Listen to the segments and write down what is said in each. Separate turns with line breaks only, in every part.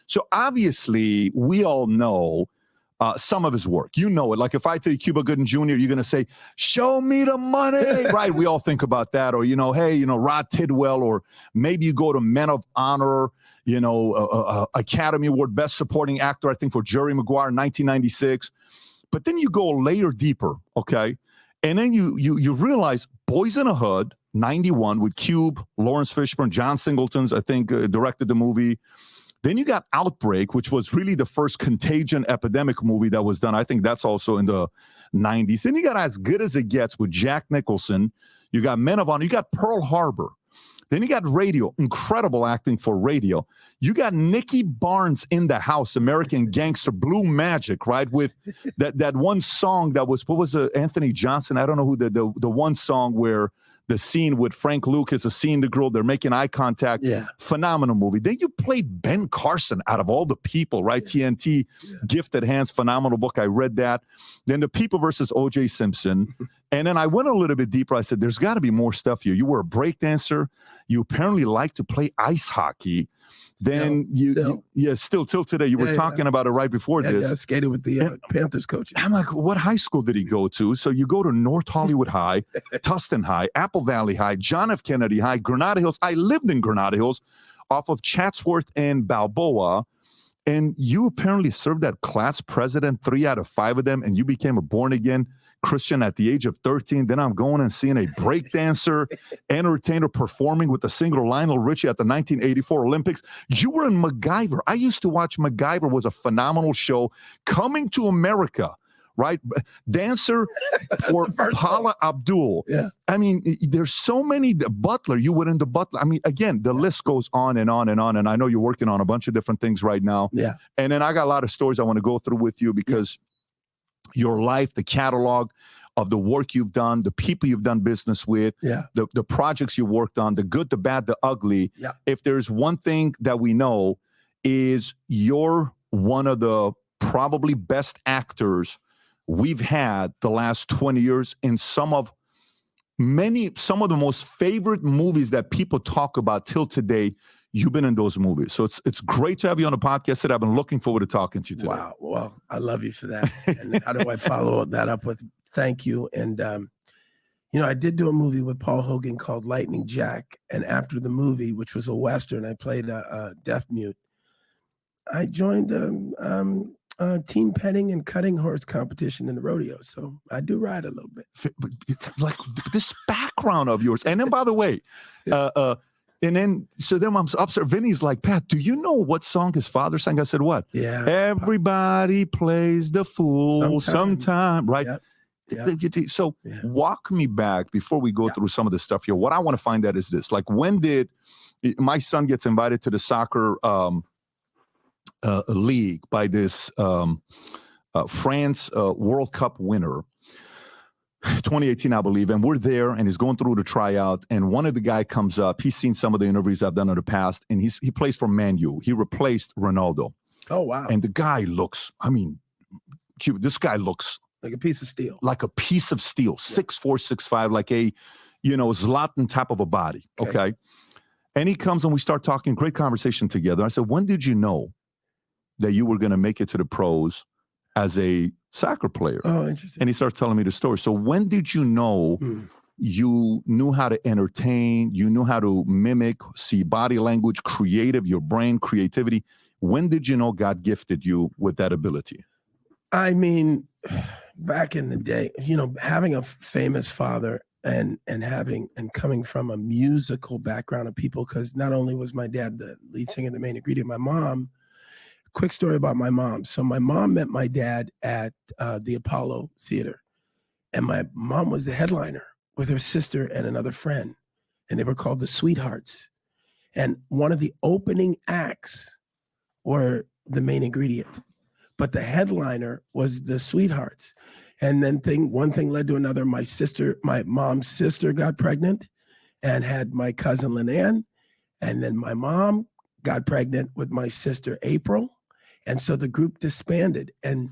So obviously, we all know some of his work. You know it. Like if I tell you Cuba Gooding Jr., you're going to say, show me the money, right? We all think about that. Or, hey, Rod Tidwell, or maybe you go to Men of Honor, Academy Award, Best Supporting Actor, I think for Jerry Maguire, 1996. But then you go a layer deeper, okay? And then you realize Boys in the Hood, 91, with Cube, Lawrence Fishburne, John Singleton's, I think, directed the movie. Then you got Outbreak, which was really the first contagion epidemic movie that was done. I think that's also in the 90s. Then you got As Good as It Gets with Jack Nicholson. You got Men of Honor. You got Pearl Harbor. Then you got Radio, incredible acting for Radio. You got Nicky Barnes in the House, American Gangster, Blue Magic, right? With that one song that was, what was Anthony Johnson? I don't know who the one song where the scene with Frank Lucas, seeing the girl, they're making eye contact. Yeah. Phenomenal movie. Then you played Ben Carson out of all the people, right? Yeah. TNT, yeah. Gifted Hands, phenomenal book. I read that. Then The People versus O.J. Simpson. And then I went a little bit deeper. I said, there's got to be more stuff here. You were a breakdancer. You apparently like to play ice hockey. Then still till today. You were talking about it right before this.
Yeah, I skated with the Panthers coach.
I'm like, what high school did he go to? So you go to North Hollywood High, Tustin High, Apple Valley High, John F. Kennedy High, Granada Hills. I lived in Granada Hills off of Chatsworth and Balboa. And you apparently served that class president, 3 out of 5 of them, and you became a born-again Christian at the age of 13. Then I'm going and seeing a breakdancer, entertainer performing with the singer Lionel Richie at the 1984 Olympics. You were in MacGyver. I used to watch MacGyver. Was a phenomenal show. Coming to America, right? Dancer for Paula Abdul. Yeah. I mean, there's so many. Butler, you were in the Butler. I mean, again, the list goes on and on and on. And I know you're working on a bunch of different things right now.
Yeah.
And then I got a lot of stories I want to go through with you because your life, the catalog of the work you've done, the people you've done business with, the projects you worked on, the good, the bad, the ugly. Yeah. If there's one thing that we know is you're one of the probably best actors we've had the last 20 years in some of the most favorite movies that people talk about till today. You've been in those movies. So it's great to have you on the podcast today. I've been looking forward to talking to you today.
Wow. Well, I love you for that. And how do I follow that up with thank you? And, I did do a movie with Paul Hogan called Lightning Jack. And after the movie, which was a Western, I played a deaf mute. I joined team petting and cutting horse competition in the rodeo. So I do ride a little bit.
Like this background of yours. And then, by the way, and then I'm upstairs. Vinny's like, Pat, do you know what song his father sang? I said, what?
Yeah.
Everybody plays the fool sometime, right? Yep. So walk me back before we go through some of the stuff here. What I want to find out is this. Like, when did my son gets invited to the soccer league by this France World Cup winner, 2018, I believe, and we're there, and he's going through the tryout, and one of the guy comes up. He's seen some of the interviews I've done in the past, and he plays for Man U. He replaced Ronaldo.
Oh, wow.
And the guy looks, this guy looks
like a piece of steel.
Like a piece of steel, 6'4", 6'5", like a, Zlatan type of a body, okay? And he comes, and we start talking, great conversation together. I said, when did you know that you were going to make it to the pros as a soccer player?
Oh, interesting.
And he starts telling me the story. So when did you know you knew how to entertain, you knew how to mimic, see body language, creative, your brain, creativity? When did you know God gifted you with that ability?
I mean, back in the day, having a famous father and coming from a musical background of people, because not only was my dad the lead singer, the main ingredient, my mom. Quick story about my mom. So my mom met my dad at the Apollo Theater, and my mom was the headliner with her sister and another friend, and they were called the Sweethearts. And one of the opening acts were the main ingredient, but the headliner was the Sweethearts. And then one thing led to another. My mom's sister got pregnant and had my cousin Linnann, and then my mom got pregnant with my sister April. And so the group disbanded, and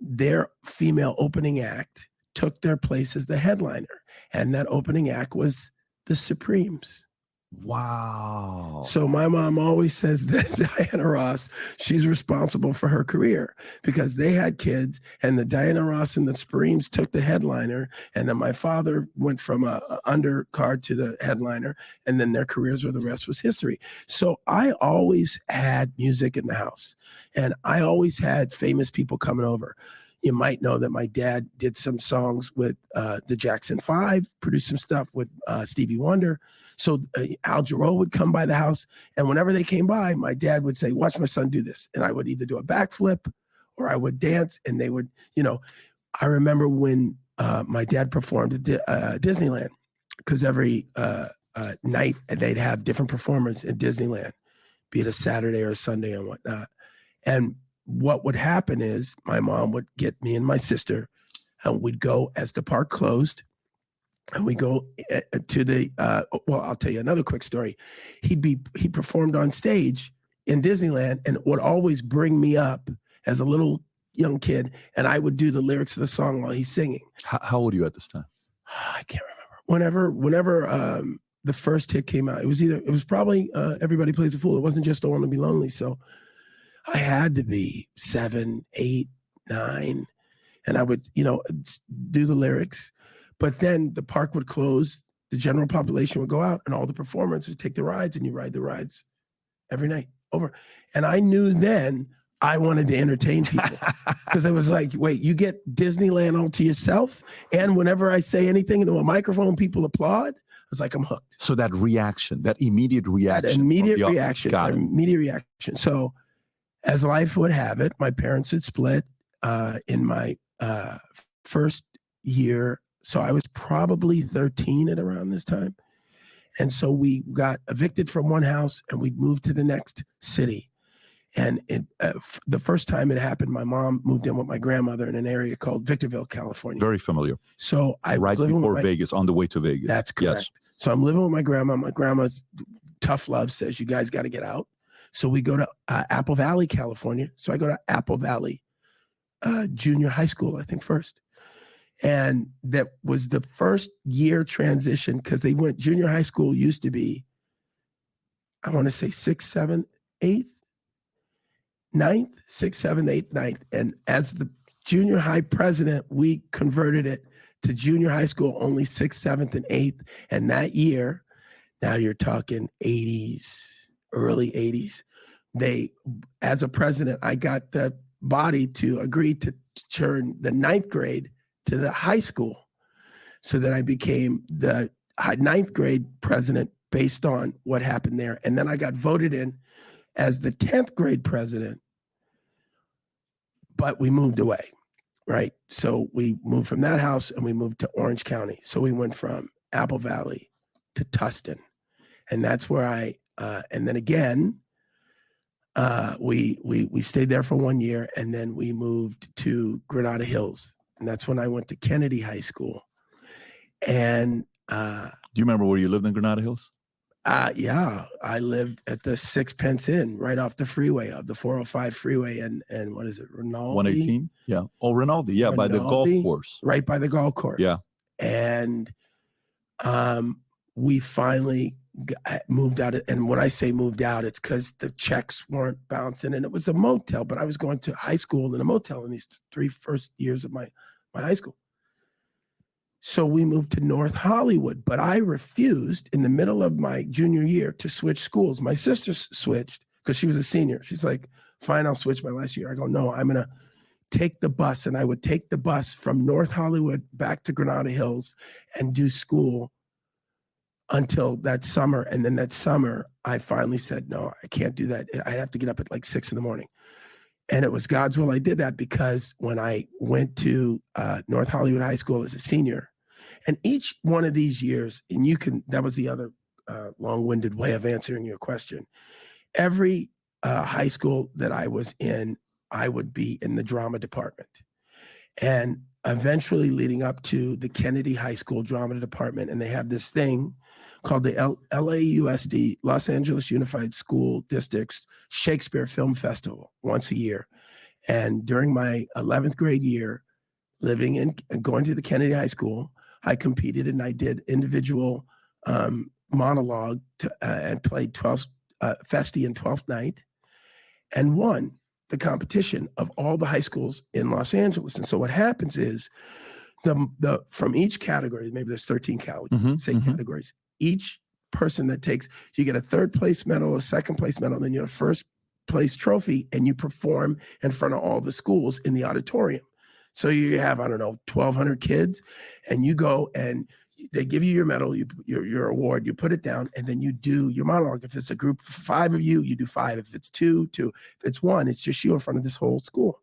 their female opening act took their place as the headliner. And that opening act was the Supremes.
Wow.
So my mom always says that Diana Ross, she's responsible for her career because they had kids, and the Diana Ross and the Supremes took the headliner, and then my father went from a undercard to the headliner, and then their careers were, the rest was history. So I always had music in the house, and I always had famous people coming over. You might know that my dad did some songs with the Jackson 5, produced some stuff with Stevie Wonder. So Al Jarreau would come by the house, and whenever they came by, my dad would say, "Watch my son do this." And I would either do a backflip or I would dance, and they would, I remember when my dad performed at Disneyland, because every night they'd have different performers at Disneyland, be it a Saturday or a Sunday and whatnot. And what would happen is my mom would get me and my sister, and we'd go as the park closed, and we go to the, well, I'll tell you another quick story. He performed on stage in Disneyland, and would always bring me up as a little young kid, and I would do the lyrics of the song while he's singing.
How old are you at this time?
I can't remember. Whenever the first hit came out, it was probably Everybody Plays a Fool. It wasn't just I Want to Be Lonely. So I had to be 7, 8, 9, and I would, do the lyrics. But then the park would close, the general population would go out, and all the performers would take the rides, and you ride the rides every night over. And I knew then I wanted to entertain people, because I was like, wait, you get Disneyland all to yourself? And whenever I say anything into a microphone, people applaud? I was like, I'm hooked.
So that reaction, that immediate reaction.
Immediate reaction. So as life would have it, my parents had split in my first year. So I was probably 13 at around this time. And so we got evicted from one house, and we moved to the next city. And the first time it happened, my mom moved in with my grandmother in an area called Victorville, California.
Very familiar.
So I
right
was
before Vegas, on the way to Vegas.
That's correct. Yes. So I'm living with my grandma. My grandma's tough love says, you guys got to get out. So we go to Apple Valley, California. So I go to Apple Valley Junior High School, I think, first. And that was the first year transition, because they went, junior high school used to be, I want to say 6th, 7th, 8th, 9th, 6th, 7th, 8th, 9th. And as the junior high president, we converted it to junior high school only 6th, 7th, and 8th. And that year, now you're talking 80s, early 80s. As a president, I got the body to agree to turn the 9th grade to the high school, so that I became the 9th grade president based on what happened there. And then I got voted in as the 10th grade president, but we moved away, right? So we moved from that house, and we moved to Orange County. So we went from Apple Valley to Tustin. And that's where and then again, we stayed there for 1 year, and then we moved to Granada Hills. And that's when I went to Kennedy High School. And
do you remember where you lived in Granada Hills?
Yeah, I lived at the Sixpence Inn right off the freeway, of the 405 freeway, and what is it, Rinaldi?
118? Yeah. Oh, Rinaldi. Yeah, by the golf course.
Right by the golf course.
Yeah.
And we finally moved out. And when I say moved out, it's because the checks weren't bouncing, and it was a motel. But I was going to high school in a motel in these 3 first years of my high school. So we moved to North Hollywood, but I refused in the middle of my junior year to switch schools. My sister switched because she was a senior. She's like, fine, I'll switch my last year. I go, no, I'm going to take the bus. And I would take the bus from North Hollywood back to Granada Hills and do school until that summer. And then that summer, I finally said, no, I can't do that. I'd have to get up at like 6 a.m. And it was God's will I did that, because when I went to North Hollywood High School as a senior, and each one of these years, and that was the other long-winded way of answering your question. Every high school that I was in, I would be in the drama department. And eventually leading up to the Kennedy High School drama department, and they have this thing called the LAUSD, Los Angeles Unified School District's Shakespeare Film Festival, once a year. And during my 11th grade year, living and going to the Kennedy High School, I competed, and I did individual monologue and played 12th Festi in 12th night and won the competition of all the high schools in Los Angeles. And so what happens is the from each category, maybe there's 13 categories, each person that takes, you get a third place medal, a second place medal, then you have a first place trophy, and you perform in front of all the schools in the auditorium. So you have, I don't know, 1,200 kids, and you go and they give you your medal, your award, you put it down, and then you do your monologue. If it's a group of 5 of you, you do 5. If it's 2, 2. If it's 1, it's just you in front of this whole school.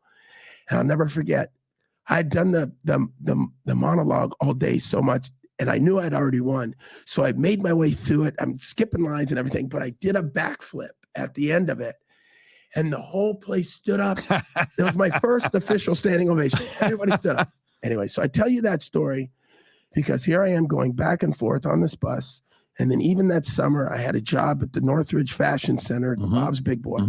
And I'll never forget, I'd done the monologue all day so much, and I knew I'd already won. So I made my way through it. I'm skipping lines and everything, but I did a backflip at the end of it. And the whole place stood up. It was my first official standing ovation. Everybody stood up. Anyway, so I tell you that story because here I am going back and forth on this bus. And then even that summer, I had a job at the Northridge Fashion Center, the Bob's Big Boy.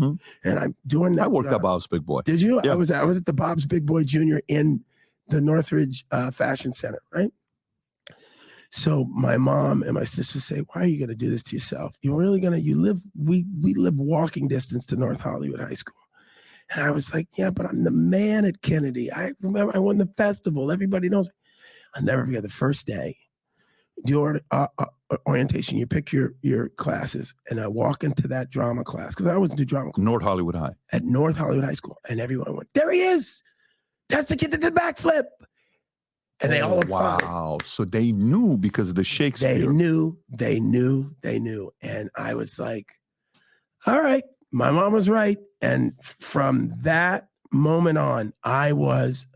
And I'm doing that.
I worked at Bob's Big Boy.
Did you?
Yeah.
I was at the Bob's Big Boy Jr. in the Northridge Fashion Center, right? So my mom and my sister say, why are you going to do this to yourself? You're really going to, we live walking distance to North Hollywood High School. And I was like, yeah, but I'm the man at Kennedy. I remember I won the festival. Everybody knows. I'll never forget the first day. Do orientation, you pick your classes, and I walk into that drama class, because I always do drama class.
North Hollywood High. At
North Hollywood High School. And everyone went, there he is. That's the kid that did the backflip. And they all applauded.
Wow. So they knew because of the Shakespeare.
They knew. And I was like, all right, my mom was right. And from that moment on, I was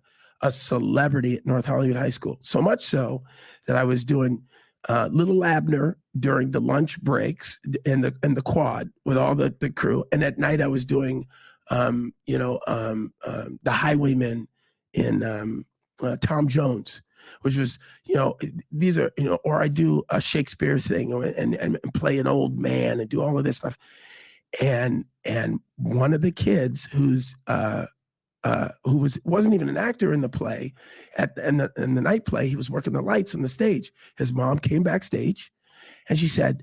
a celebrity at North Hollywood High School. So much so that I was doing Little Abner during the lunch breaks in the quad with all the crew. And at night I was doing, the Highwaymen in Tom Jones, which was, these are, or I do a Shakespeare thing and play an old man and do all of this stuff. And one of the kids who wasn't even an actor in the play, in the night play, he was working the lights on the stage. His mom came backstage, and he said,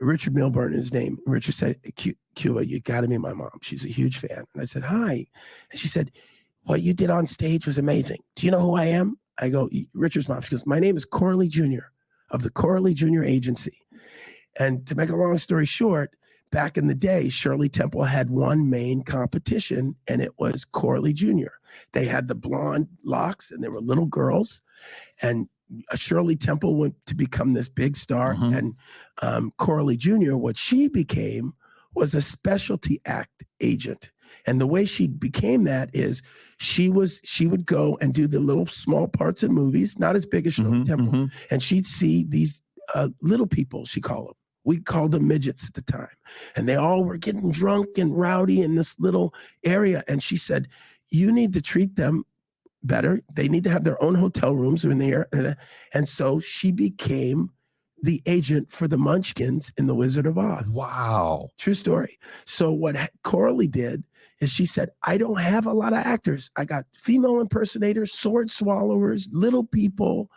Richard Milburn is his name. Richard said, Cuba, you got to meet my mom. She's a huge fan. And I said, hi. And she said, what you did on stage was amazing. Do you know who I am? I go, Richard's mom. She goes, my name is Corley Jr. of the Corley Jr. Agency. And to make a long story short, back in the day, Shirley Temple had one main competition, and it was Corley Jr. They had the blonde locks, and they were little girls. And Shirley Temple went to become this big star. And Corley Jr., what she became was a specialty act agent. And the way she became that is she would go and do the little small parts in movies, not as big as Shirley Temple. And she'd see these little people, she called them. We called them midgets at the time. And they all were getting drunk and rowdy in this little area. And she said, you need to treat them better. They need to have their own hotel rooms in the air. And so she became the agent for the Munchkins in The Wizard of Oz.
Wow.
True story. So what Corley did is she said, I don't have a lot of actors. I got female impersonators, sword swallowers, little people,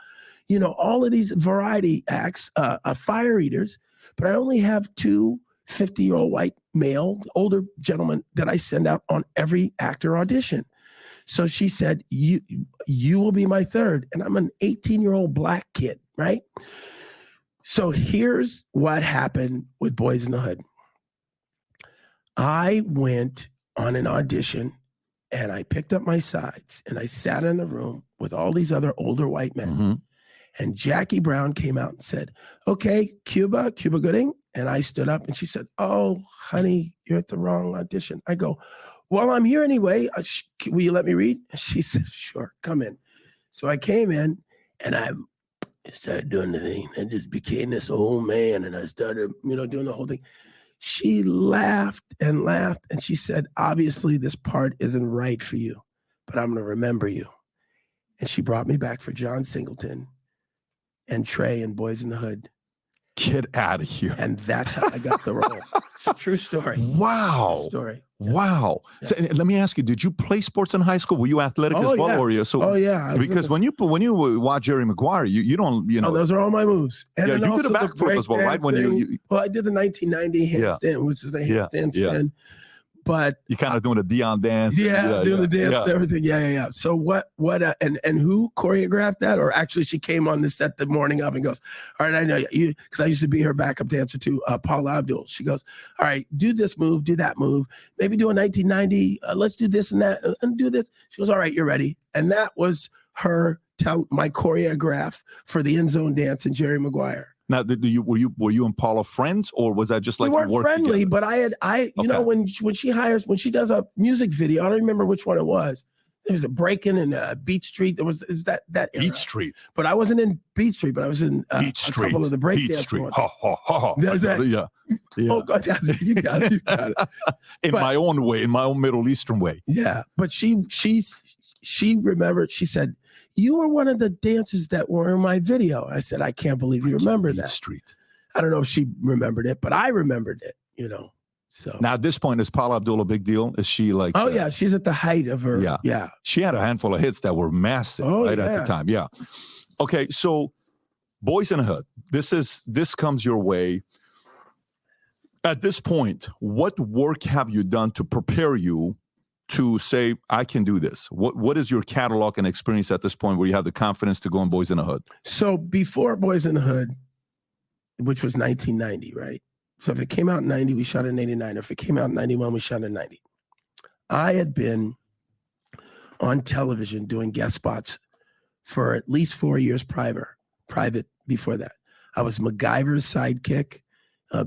all of these variety acts, fire eaters, but I only have 2 50-year-old white male, older gentlemen that I send out on every actor audition. So she said, you will be my third. And I'm an 18-year-old black kid, right? So here's what happened with Boys in the Hood. I went on an audition, and I picked up my sides, and I sat in a room with all these other older white men. And Jackie Brown came out and said, okay, Cuba Gooding. And I stood up, and she said, oh, honey, you're at the wrong audition. I go, well, I'm here anyway. Will you let me read? And she said, sure, come in. So I came in, and I started doing the thing and just became this old man. And I started, doing the whole thing. She laughed and laughed. And she said, obviously this part isn't right for you, but I'm going to remember you. And she brought me back for John Singleton and Trey and Boys in the Hood.
Get out of here.
And that's how I got the role. It's a true story.
Wow.
Story.
Wow.
Yeah.
So, and let me ask you, did you play sports in high school? Were you athletic as well?
Yeah.
Or you,
Oh, yeah.
Because when you watch Jerry Maguire, you don't, you know.
Oh, those are all my moves. And
yeah,
then
you did a backflip as well, right? When you
well, I did the 1990 handstand, which is a handstand spin. But
you kind of doing a Dion dance.
Doing the dance and everything. Yeah. So what and who choreographed that? Or actually, she came on the set the morning of and goes, all right, I know you, because I used to be her backup dancer to Paula Abdul. She goes, all right, do this move, do that move, maybe do a 1990. Let's do this and that, and do this. She goes, all right, you're ready. And that was her my choreograph for the end zone dance and Jerry Maguire.
Now, were you and Paula friends, or was that just like
we weren't friendly?
Together?
But you know, when she does a music video, I don't remember which one it was. There was a break-in in Beach Street. There was that era.
Beach Street.
But I wasn't in Beach Street, but I was in
Beach Street.
A couple of the breakdance ones.
Yeah.
Oh God, you got it.
In my own way, in my own Middle Eastern way.
Yeah, but she remembered. She said, "You were one of the dancers that were in my video." I said, "I can't believe you remember that."
Street.
I don't know if she remembered it, but I remembered it. You know. So
now at this point, is Paula Abdul a big deal? Is she like?
Oh yeah, she's at the height of her. Yeah.
She had a handful of hits that were massive at the time. Yeah. Okay, so Boys in the Hood. This comes your way. At this point, what work have you done to prepare you to say, I can do this? What is your catalog and experience at this point where you have the confidence to go on Boys in the Hood?
So before Boys in the Hood, which was 1990, right? So if it came out in 90, we shot in 89. If it came out in 91, we shot in 90. I had been on television doing guest spots for at least 4 years private before that. I was MacGyver's sidekick,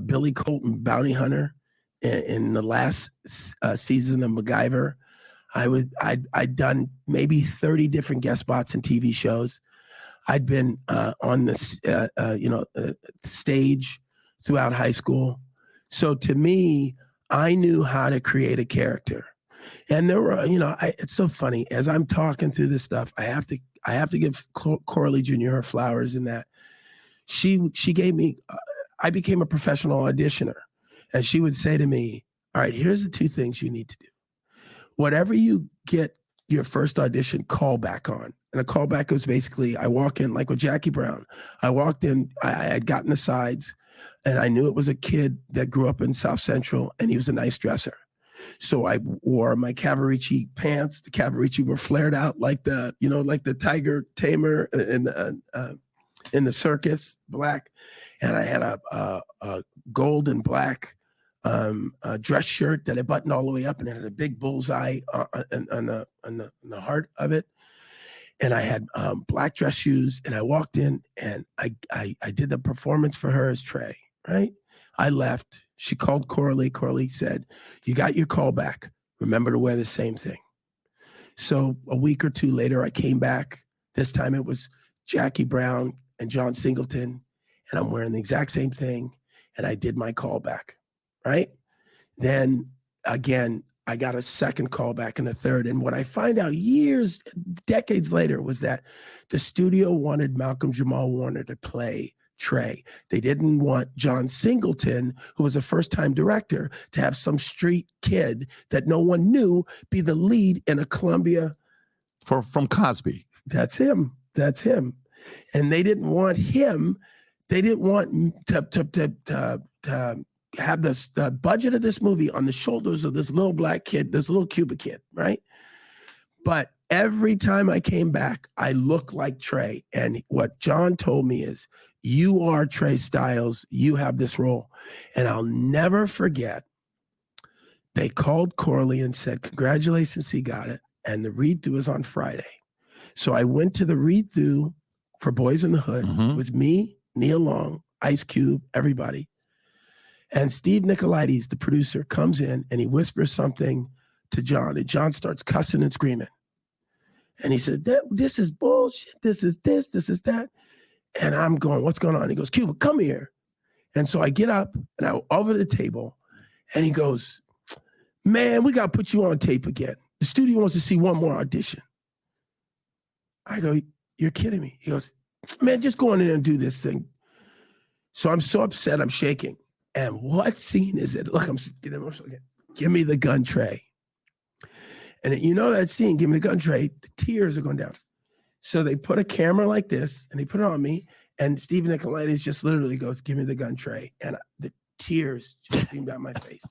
Billy Colton bounty hunter in the last season of MacGyver. I'd done maybe 30 different guest spots and TV shows. I'd been on the stage throughout high school. So to me, I knew how to create a character. And there were, it's so funny. As I'm talking through this stuff, I have to give Coralie Jr. her flowers in that she gave me, I became a professional auditioner. And she would say to me, all right, here's the two things you need to do. Whatever you get your first audition callback on, and a callback was basically, I walk in, like with Jackie Brown, I walked in, I had gotten the sides, and I knew it was a kid that grew up in South Central, and he was a nice dresser. So I wore my Cavaricci pants. The Cavaricci were flared out like the tiger tamer in the circus, black. And I had a gold and black dress shirt that I buttoned all the way up, and it had a big bullseye on the heart of it. And I had black dress shoes, and I walked in, and I did the performance for her as Trey, right? I left. She called Coralie. Coralie said, you got your call back. Remember to wear the same thing. So a week or two later, I came back. This time it was Jackie Brown and John Singleton, and I'm wearing the exact same thing, and I did my callback, right? Then again, I got a second callback and a third. And what I find out decades later, was that the studio wanted Malcolm Jamal Warner to play Trey. They didn't want John Singleton, who was a first-time director, to have some street kid that no one knew be the lead in a Columbia.
From Cosby.
That's him. And they didn't want him. They didn't want to have the budget of this movie on the shoulders of this little black kid, this little Cuba kid, right? But every time I came back, I looked like Trey. And what John told me is, you are Trey Styles. You have this role. And I'll never forget, they called Coralie and said, congratulations, he got it. And the read-through was on Friday. So I went to the read-through for Boys in the Hood.
Mm-hmm.
It was me, Neil Long, Ice Cube, everybody. And Steve Nicolaides, the producer, comes in and he whispers something to John. And John starts cussing and screaming. And he said, this is bullshit. This is this is that. And I'm going, what's going on? He goes, Cuba, come here. And so I get up and I over the table, and he goes, man, we got to put you on tape again. The studio wants to see one more audition. I go, you're kidding me. He goes, man, just go in there and do this thing. So I'm so upset, I'm shaking. And what scene is it? Look, I'm getting emotional again. Give me the gun, Trey. And you know that scene, give me the gun, Trey, the tears are going down. So they put a camera like this and they put it on me. And Stephen Nicolaides just literally goes, give me the gun, Trey. And the tears just stream down my face.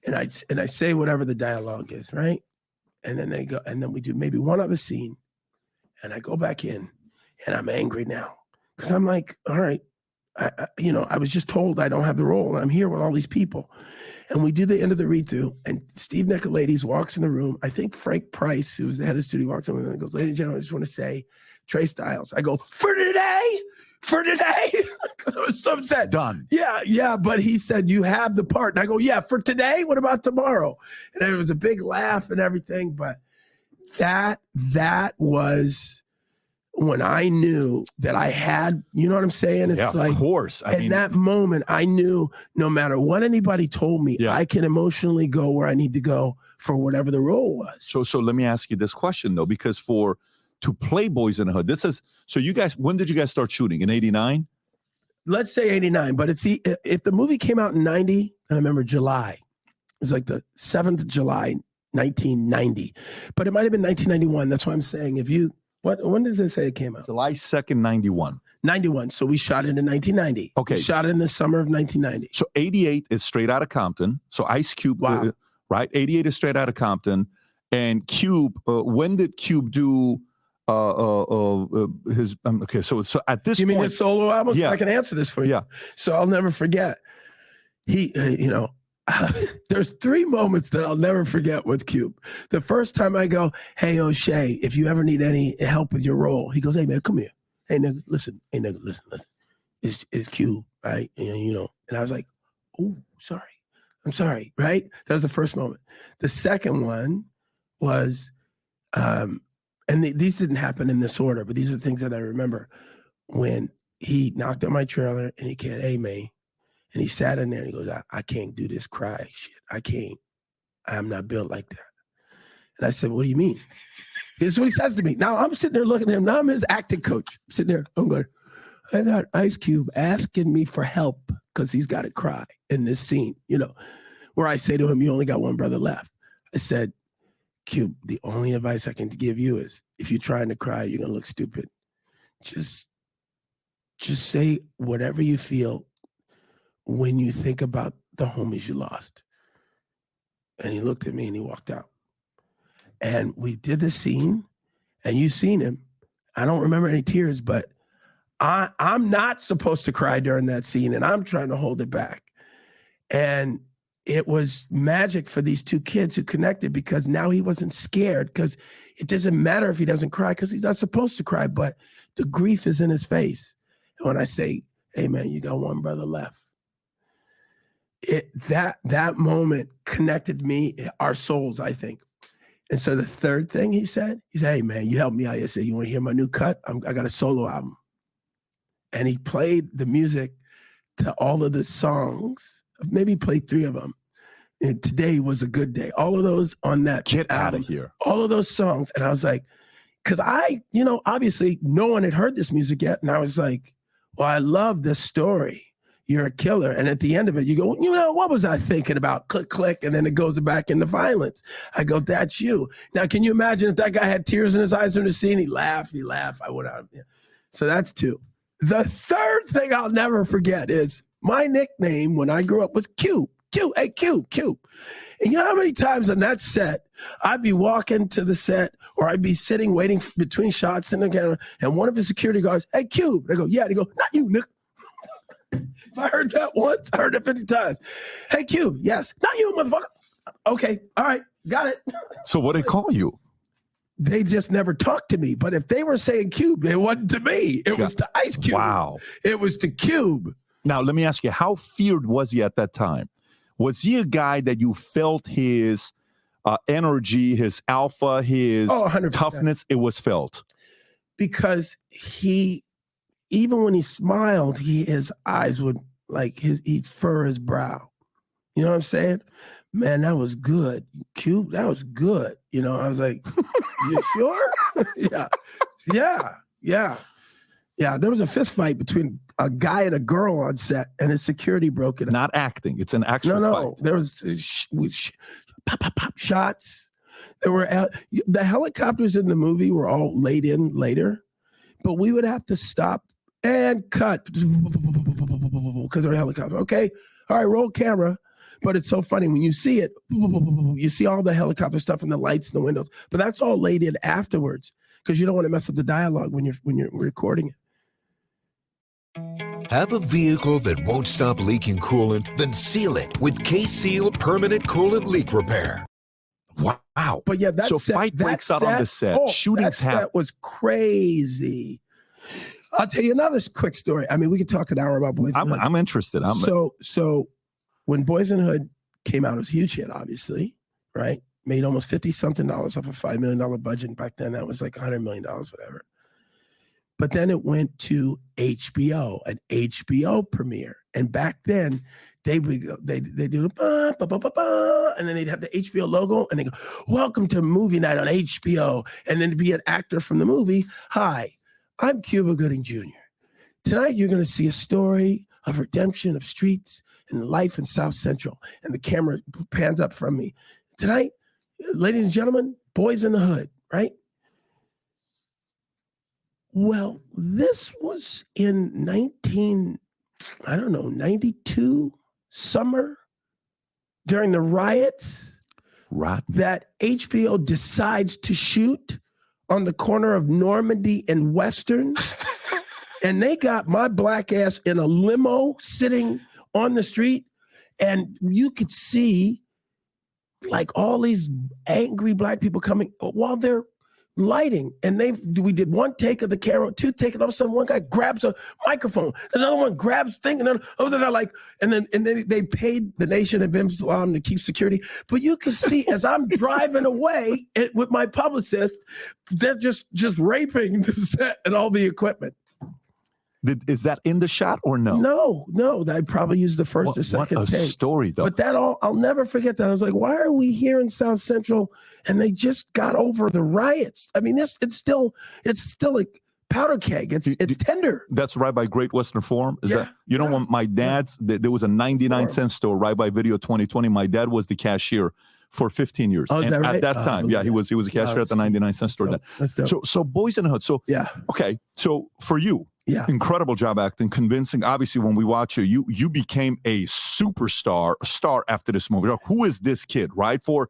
And I say whatever the dialogue is, right? And then they go, and then we do maybe one other scene. And I go back in and I'm angry now. Because I'm like, all right, I was just told I don't have the role. And I'm here with all these people. And we do the end of the read-through, and Steve Nicolaides walks in the room. I think Frank Price, who was the head of the studio, walks in and goes, ladies and gentlemen, I just want to say, Trey Styles. I go, for today? I was so upset.
Done.
Yeah, but he said, you have the part. And I go, yeah, for today? What about tomorrow? And there was a big laugh and everything, but that was when I knew that I had, you know what I'm saying? It's
of course.
I mean, that moment, I knew no matter what anybody told me, I can emotionally go where I need to go for whatever the role was.
So let me ask you this question though, because to play Boys in the Hood, so you guys, when did you guys start shooting? In 89?
Let's say 89, but if the movie came out in 90, I remember July. It was like the 7th of July, 1990. But it might have been 1991. That's why I'm saying when does it say it came out?
July 2nd, 91.
91. So we shot it in 1990.
Okay.
We shot it in the summer of 1990.
So 88 is straight out of Compton. So Ice Cube, right? 88 is straight out of Compton. And Cube, when did Cube do his, okay, so at this point.
You mean his solo album?
Yeah.
I can answer this for you.
Yeah.
So I'll never forget. He, there's 3 moments that I'll never forget with Cube. The first time I go, hey, O'Shea, if you ever need any help with your role, he goes, hey, man, come here. Hey, nigga, listen. Hey, nigga, listen. It's Cube, right? And I was like, oh, sorry. I'm sorry, right? That was the first moment. The second one was, these didn't happen in this order, but these are things that I remember when he knocked on my trailer and he said, hey, man. And he sat in there and he goes, I can't do this cry shit. I can't. I'm not built like that. And I said, what do you mean? Here's what he says to me. Now I'm sitting there looking at him. Now I'm his acting coach. I'm sitting there. I'm going, I got Ice Cube asking me for help because he's got to cry in this scene, where I say to him, you only got one brother left. I said, Cube, the only advice I can give you is if you're trying to cry, you're going to look stupid. Just say whatever you feel when you think about the homies you lost. And he looked at me and he walked out. And we did the scene, and you've seen him. I don't remember any tears, but I'm not supposed to cry during that scene, and I'm trying to hold it back. And it was magic for these 2 kids who connected because now he wasn't scared because it doesn't matter if he doesn't cry because he's not supposed to cry, but the grief is in his face. And when I say, hey, man, you got one brother left. That moment connected our souls, I think. And so the third thing he said, hey, man, you helped me out yesterday. You want to hear my new cut? I got a solo album. And he played the music to all of the songs. Maybe he played 3 of them. And Today Was a Good Day. All of those on that
Get
album,
out of here.
All of those songs. And I was like, because obviously no one had heard this music yet. And I was like, well, I love this story. You're a killer. And at the end of it, you go, what was I thinking about? Click, click. And then it goes back into violence. I go, that's you. Now, can you imagine if that guy had tears in his eyes during the scene? He'd laugh. I would have. Yeah. So that's 2. The third thing I'll never forget is my nickname when I grew up was Cube. Hey, Cube. And you know how many times on that set, I'd be walking to the set or I'd be sitting waiting between shots in the camera, and one of the security guards, hey, Cube. They go, yeah. They go, not you, Nick. If I heard that once, I heard it 50 times. Hey, Cube, yes. Not you, motherfucker. Okay, all right, got it.
So what they call you?
They just never talked to me. But if they were saying Cube, it wasn't to me. It was to Ice Cube.
Wow.
It was to Cube.
Now, let me ask you, how feared was he at that time? Was he a guy that you felt his energy, his alpha, his
100%.
toughness? It was felt.
Because even when he smiled, his eyes would he'd furrow his brow. You know what I'm saying? Man, that was good. Cube, that was good. I was like, you sure? Yeah. Yeah, there was a fist fight between a guy and a girl on set, and his security broke it up.
Not acting. It's an actual
No.
fight.
There was pop shots. There were the helicopters in the movie were all laid in later, but we would have to stop and cut because they're helicopters. Okay, all right, roll camera. But it's so funny when you see it, you see all the helicopter stuff and the lights and the windows, but that's all laid in afterwards because you don't want to mess up the dialogue when you're recording it.
Have a vehicle that won't stop leaking coolant? Then seal it with K-Seal Permanent Coolant Leak Repair.
Wow.
But yeah, that
so
set,
fight
that
breaks out
set,
on the set.
oh,
Shootings
that
happen.
set was crazy. I'll tell you another quick story. I mean, we could talk an hour about Boys in the Hood.
I'm interested.
So when Boys in the Hood came out, it was a huge hit, obviously, right? Made almost $50-something off a $5 million budget. Back then, that was like $100 million, whatever. But then it went to HBO, an HBO premiere. And back then, they would go, they do ba, ba, ba, ba, ba, and then they'd have the HBO logo, and they go, "Welcome to movie night on HBO." And then to be an actor from the movie, "Hi, I'm Cuba Gooding Jr. Tonight, you're going to see a story of redemption of streets and life in South Central." And the camera pans up from me. Tonight, ladies and gentlemen, Boys in the Hood, right? Well, this was in 92 summer during the riots that HBO decides to shoot on the corner of Normandy and Western. And they got my black ass in a limo sitting on the street. And you could see like all these angry black people coming while they're lighting. And we did one take of the camera, two take, and all of a sudden one guy grabs a microphone, another one grabs thing, and then and then they paid the Nation of Islam to keep security. But you can see as I'm driving away with my publicist, they're just raping the set and all the equipment.
Is that in the shot or no?
No. I probably used the first or second
What a
take.
story, though.
But I'll never forget that. I was like, why are we here in South Central and they just got over the riots? I mean, it's still like powder keg. It's tender.
That's right by Great Western Forum. Is that when my dad's there was a 99-cent store right by Video 2020. My dad was the cashier for 15 years.
Oh, is that right?
At that time, he was a cashier at the 99-cent store.
Dope. That's dope.
So Boys in the Hood. So okay. So for you, incredible job acting, convincing. Obviously, when we watch you became a superstar, a star after this movie. Like, who is this kid, right? For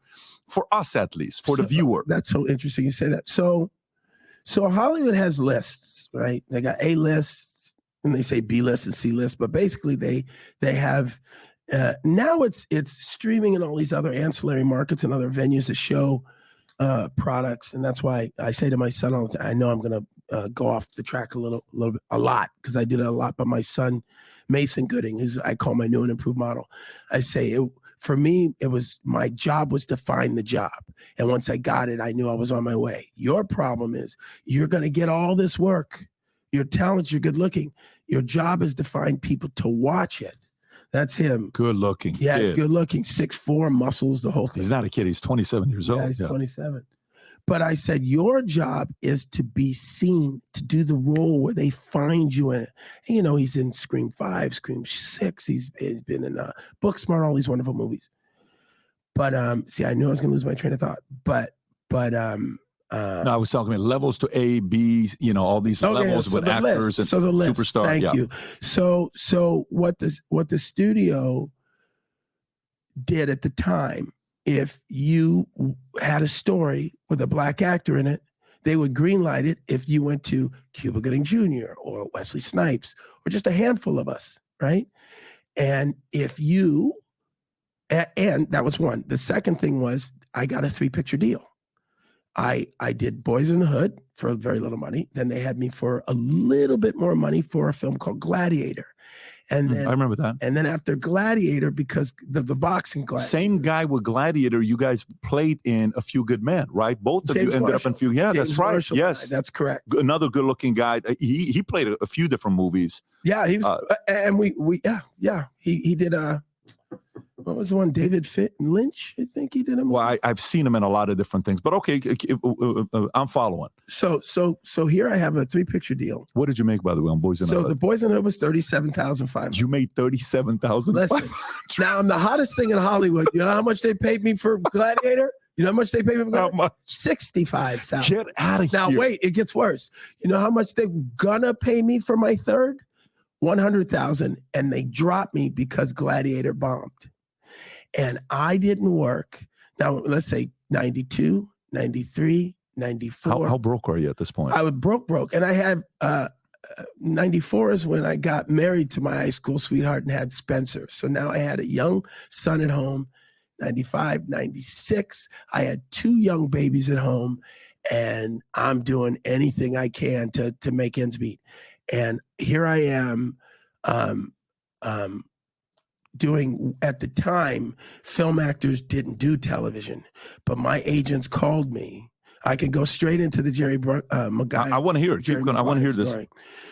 us at least, for the viewer.
That's so interesting you say that. So Hollywood has lists, right? They got A lists and they say B list and C list, but basically they have now it's streaming and all these other ancillary markets and other venues that show products, and that's why I say to my son all the time, I know I'm gonna go off the track a lot because I did it a lot. But my son, Mason Gooding, who's I call my new and improved model, I say for me, my job was to find the job, and once I got it, I knew I was on my way. Your problem is you're gonna get all this work, you're talented, you're good looking. Your job is to find people to watch it. That's him.
Good looking.
Yeah,
kid.
good looking, 6'4", muscles, the whole thing.
He's not a kid. He's 27 years old.
Yeah, he's 27. But I said, your job is to be seen, to do the role where they find you in it. And, he's in Scream 5, Scream 6. He's been in Booksmart, all these wonderful movies. But see, I knew I was going to lose my train of thought. But
no, I was talking about levels to A, B, all these levels with actors and superstars.
Thank you. So what the studio did at the time, if you had a story with a black actor in it, they would greenlight it if you went to Cuba Gooding Jr. or Wesley Snipes or just a handful of us, right? And and that was one. The second thing was I got a 3-picture deal. I did Boys in the Hood for very little money. Then they had me for a little bit more money for a film called Gladiator. And then
I remember that.
And then after Gladiator, because the boxing Gladiator.
Same guy with Gladiator, you guys played in A Few Good Men, right? Both of you ended up in Few. Yeah,
James
that's right.
Marshall,
yes.
That's correct.
Another good-looking guy. He played a few different movies.
Yeah, he was, and he did What was the one? David Lynch, I think he did a movie.
Well, I've seen him in a lot of different things, but okay, I'm following.
So here I have a 3-picture deal.
What did you make, by the way, on Boys in the Hood?
So the Boys in the Hood was $37,500.
You made $37,000.
Listen, now I'm the hottest thing in Hollywood. You know how much they paid me for Gladiator? You know how much they paid me for Gladiator?
How much?
$65,000.
Get out of here.
Now wait, it gets worse. You know how much they're gonna pay me for my third? $100,000, and they dropped me because Gladiator bombed. And I didn't work. Now, let's say 92, 93, 94.
How broke are you at this point?
I was broke. And I had 94 is when I got married to my high school sweetheart and had Spencer. So now I had a young son at home, 95, 96. I had 2 young babies at home, and I'm doing anything I can to make ends meet. And here I am, doing, at the time, film actors didn't do television, but my agents called me. I can go straight into the Jerry Maguire.
I want to hear it. I want to hear this.
Story.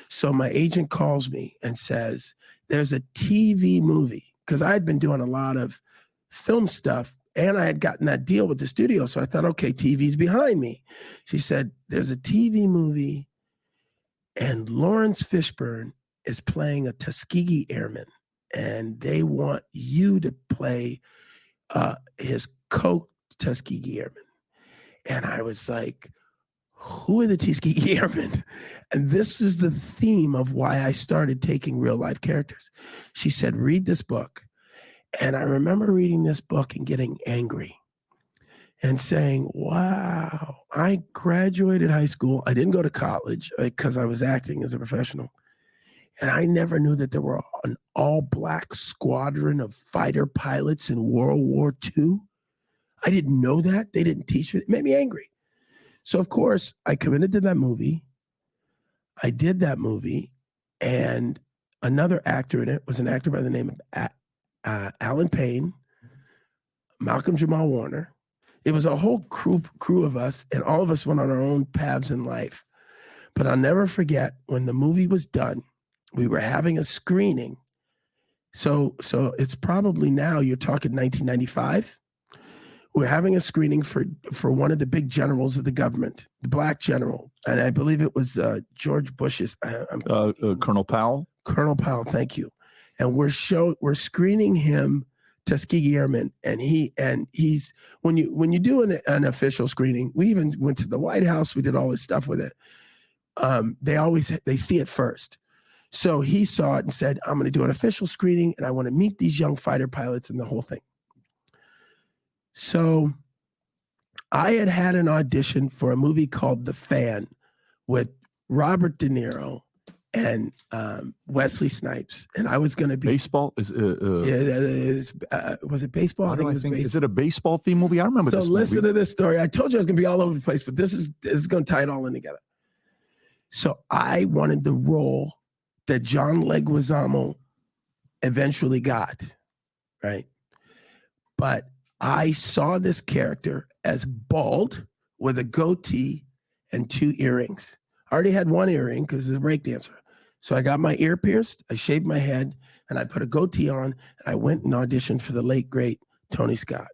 So my agent calls me and says, there's a TV movie, because I had been doing a lot of film stuff and I had gotten that deal with the studio. So I thought, okay, TV's behind me. She said, there's a TV movie and Lawrence Fishburne is playing a Tuskegee Airman, and they want you to play his Tuskegee Airman. And I was like, who are the Tuskegee Airmen? And this is the theme of why I started taking real life characters. She said, read this book. And I remember reading this book and getting angry and saying, wow, I graduated high school. I didn't go to college because I was acting as a professional. And I never knew that there were an all-black squadron of fighter pilots in World War II. I didn't know that. They didn't teach me. It made me angry. So, of course, I committed to that movie. I did that movie. And another actor in it was an actor by the name of Alan Payne, Malcolm Jamal Warner. It was a whole crew of us, and all of us went on our own paths in life. But I'll never forget when the movie was done, we were having a screening. So it's probably now, you're talking 1995. We're having a screening for one of the big generals of the government, the black general. And I believe it was George Bush's.
Colonel Powell?
Colonel Powell, thank you. And we're screening him Tuskegee Airman, and he's when you do an official screening, we even went to the White House, we did all this stuff with it. They see it first. So he saw it and said, I'm going to do an official screening and I want to meet these young fighter pilots and the whole thing. So I had an audition for a movie called The Fan with Robert De Niro and Wesley Snipes, and I was going to be
baseball. Was
it baseball? I think it was baseball.
Is it a baseball theme movie? I remember this.
So listen to this story. I told you I was going to be all over the place, but this is going to tie it all in together. So I wanted the role that John Leguizamo eventually got, right? But I saw this character as bald with a goatee and 2 earrings. I already had 1 earring because he's a breakdancer. So I got my ear pierced, I shaved my head, and I put a goatee on, and I went and auditioned for the late, great Tony Scott,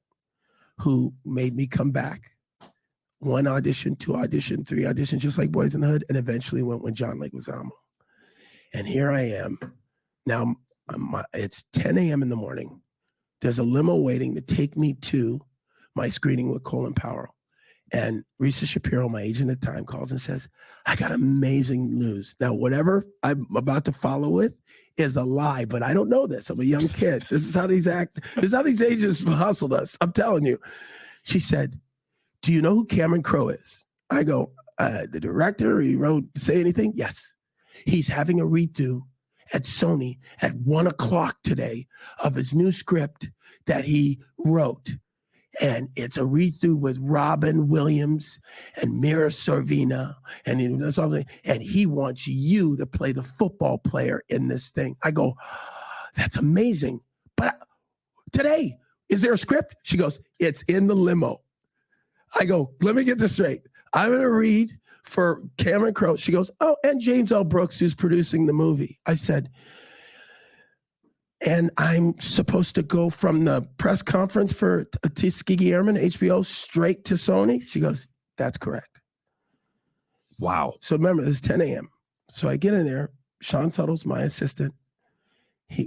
who made me come back. 1 audition, 2 audition, 3 auditions, just like Boys in the Hood, and eventually went with John Leguizamo. And here I am. Now, it's 10 a.m. in the morning. There's a limo waiting to take me to my screening with Colin Powell. And Risa Shapiro, my agent at the time, calls and says, I got amazing news. Now, whatever I'm about to follow with is a lie, but I don't know this. I'm a young kid. This is how these agents hustled us. I'm telling you. She said, do you know who Cameron Crowe is? I go, the director, he wrote, say anything? Yes. He's having a redo at Sony at 1 o'clock today of his new script that he wrote. And it's a redo with Robin Williams and Mira Sorvino. And he wants you to play the football player in this thing. I go, that's amazing. But today, is there a script? She goes, it's in the limo. I go, let me get this straight. I'm going to read for Cameron Crowe. She goes, oh, and James L. Brooks, who's producing the movie. I said, And I'm supposed to go from the press conference for Tuskegee Airmen, HBO, straight to Sony. She goes, that's correct.
Wow.
So remember, it's 10 a.m. So I get in there. Sean Suttle's my assistant.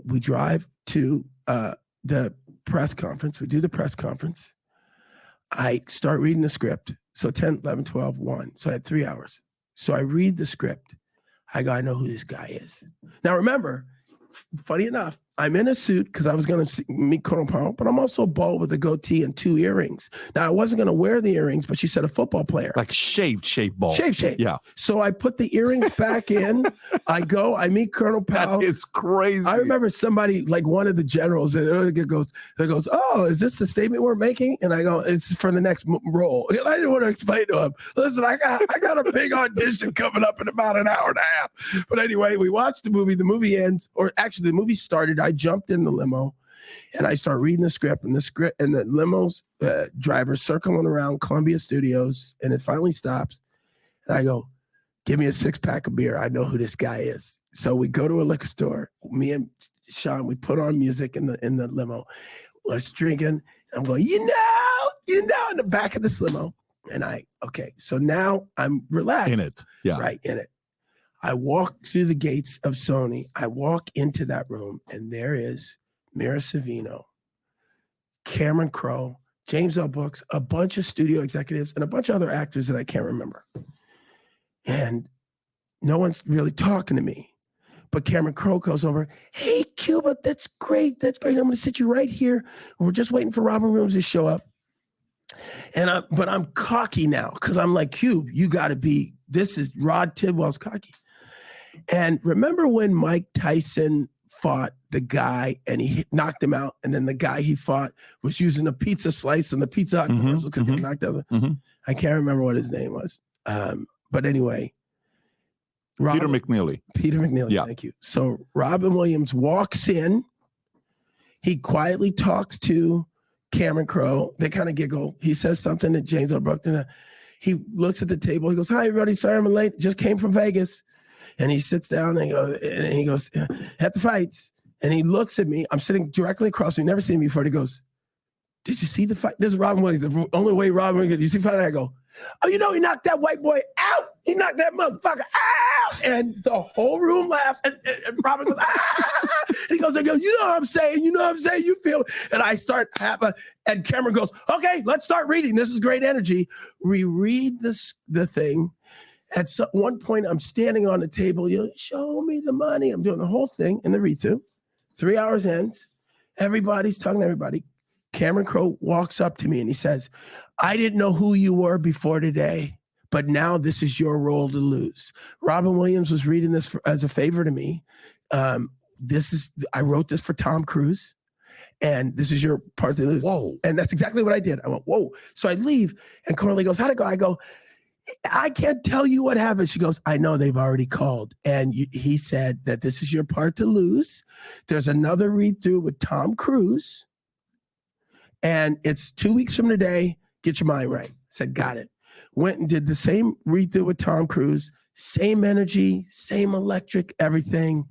We drive to the press conference. We do the press conference. I start reading the script. So 10, 11, 12, 1. So I had 3 hours. So I read the script. I go, I know who this guy is. Now remember, funny enough, I'm in a suit because I was going to meet Colonel Powell, but I'm also bald with a goatee and 2 earrings. Now, I wasn't going to wear the earrings, but she said a football player.
Like shaved bald.
Shaved.
Yeah.
So I put the earrings back in. I meet Colonel Powell.
That is crazy.
I remember somebody, like one of the generals, that goes, oh, is this the statement we're making? And I go, it's for the next role. And I didn't want to explain to him, listen, I got a big audition coming up in about an hour and a half. But anyway, we watched the movie. The movie ends, or actually the movie started. I jumped in the limo and I start reading the script, and the limo's driver circling around Columbia Studios, and it finally stops. And I go, give me a 6-pack of beer. I know who this guy is. So we go to a liquor store. Me and Sean, we put on music in the limo. We're drinking. I'm going, in the back of this limo. And so now I'm relaxed.
In it. Yeah.
Right, in it. I walk through the gates of Sony. I walk into that room, and there is Mira Sorvino, Cameron Crowe, James L. Brooks, a bunch of studio executives, and a bunch of other actors that I can't remember. And no one's really talking to me. But Cameron Crowe goes over, hey, Cuba, that's great. That's great. I'm going to sit you right here. We're just waiting for Robin Williams to show up. But I'm cocky now because I'm like, Cube, you got to be, this is Rod Tidwell's cocky. And remember when Mike Tyson fought the guy and he knocked him out, and then the guy he fought was using a pizza slice on the Pizza Hut commercial to get knocked out? I can't remember what his name was. But anyway.
Peter McNeely.
Yeah. Thank you. So Robin Williams walks in. He quietly talks to Cameron Crowe. They kind of giggle. He says something to James L. Brooks. He looks at the table. He goes, hi, everybody. Sorry I'm late. Just came from Vegas. And he sits down and he goes, at the fights. And he looks at me. I'm sitting directly across from me. Never seen me before. He goes, did you see the fight? This is Robin Williams. The only way Robin Williams, did you see the fight? I go, oh, he knocked that white boy out. He knocked that motherfucker out. And the whole room laughs. And Robin goes, ah. And he goes, you know what I'm saying? You feel it. And I start and Cameron goes, okay, let's start reading. This is great energy. We read the thing. At one point, I'm standing on the table. Show me the money. I'm doing the whole thing in the read-through. 3 hours ends. Everybody's talking to everybody. Cameron Crowe walks up to me and he says, I didn't know who you were before today, but now this is your role to lose. Robin Williams was reading this as a favor to me. I wrote this for Tom Cruise, and this is your part to lose. Whoa. And that's exactly what I did. I went, whoa. So I leave, and Corley goes, how'd it go? I go, I can't tell you what happened. She goes, I know they've already called. And he said that this is your part to lose. There's another read through with Tom Cruise. And it's 2 weeks from today. Get your mind right. Said, got it. Went and did the same read through with Tom Cruise. Same energy, same electric, everything.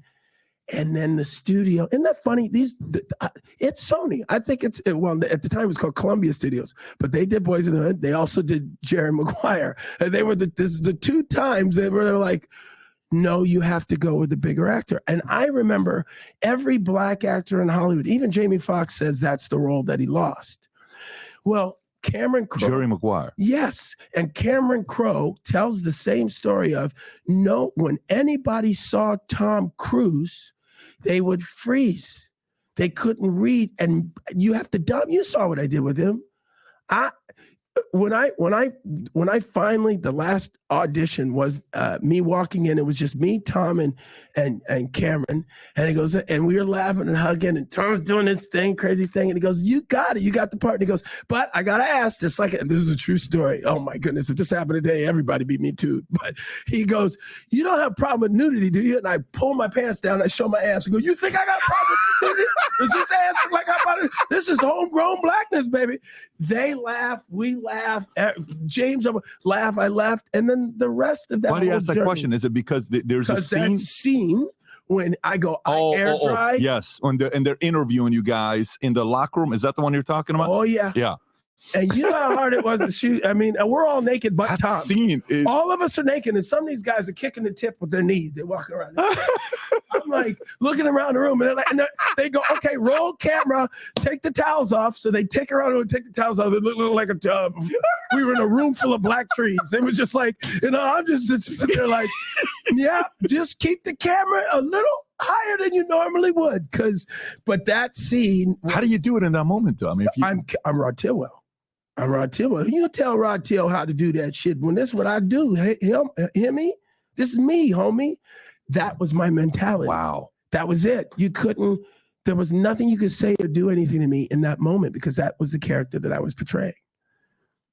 And then the studio. Isn't that funny? It's Sony. I think at the time it was called Columbia Studios, but they did Boys in the Hood. They also did Jerry Maguire. And they were this is the 2 times they were like, no, you have to go with the bigger actor. And I remember every black actor in Hollywood, even Jamie Foxx says that's the role that he lost. Well, Cameron Crowe.
Jerry Maguire.
Yes. And Cameron Crowe tells the same story of when anybody saw Tom Cruise, they would freeze. They couldn't read. And you have to dumb. You saw what I did with him. When I finally, the last audition was me walking in. It was just me, Tom, and Cameron. And he goes, and we were laughing and hugging, and Tom's doing this crazy thing. And he goes, you got it. You got the part. And he goes, but I got to ask this. This is a true story. Oh my goodness. If this happened today, everybody beat me too. But he goes, you don't have a problem with nudity, do you? And I pull my pants down. I show my ass and go, you think I got a problem with nudity? Does this ass look like I'm about to? This is homegrown blackness, baby. They laugh. We laugh. James laugh. I laughed. And then the rest of that.
Why do you ask that question? Is it because there's a scene?
That scene when I go, I air dry.
Yes, and they're interviewing you guys in the locker room. Is that the one you're talking about?
Oh yeah.
Yeah.
And you know how hard it was to shoot. I mean, we're all naked but
That
Tom.
scene is
All of us are naked, and some of these guys are kicking the tip with their knees. They walk around. I'm like looking around the room, and, they go, "Okay, roll camera, take the towels off." So they take around and take the towels off. It looked like a tub. We were in a room full of black trees. It was just like, I'm just sitting there like, yeah, just keep the camera a little higher than you normally would, but that scene.
How do you do it in that moment, though? I mean,
I'm Rod Tidwell. I'm Rod Tidwell. You tell Rod Till how to do that shit. When this is what I do, hear me? This is me, homie. That was my mentality.
Wow.
That was it. There was nothing you could say or do anything to me in that moment because that was the character that I was portraying.